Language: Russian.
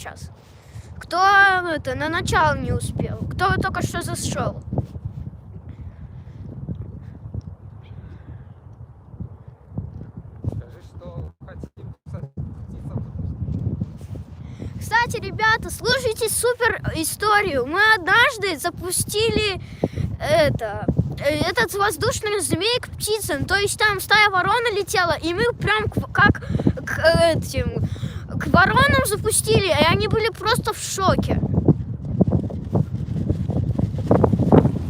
сейчас? Кто это на начало не успел? Кто только что зашел? Скажи, что хотим птица. Кстати, ребята, слушайте супер историю. Мы однажды запустили этот воздушный змей к птицам. То есть там стая ворона летела, и мы прям к воронам запустили, и они были просто в шоке.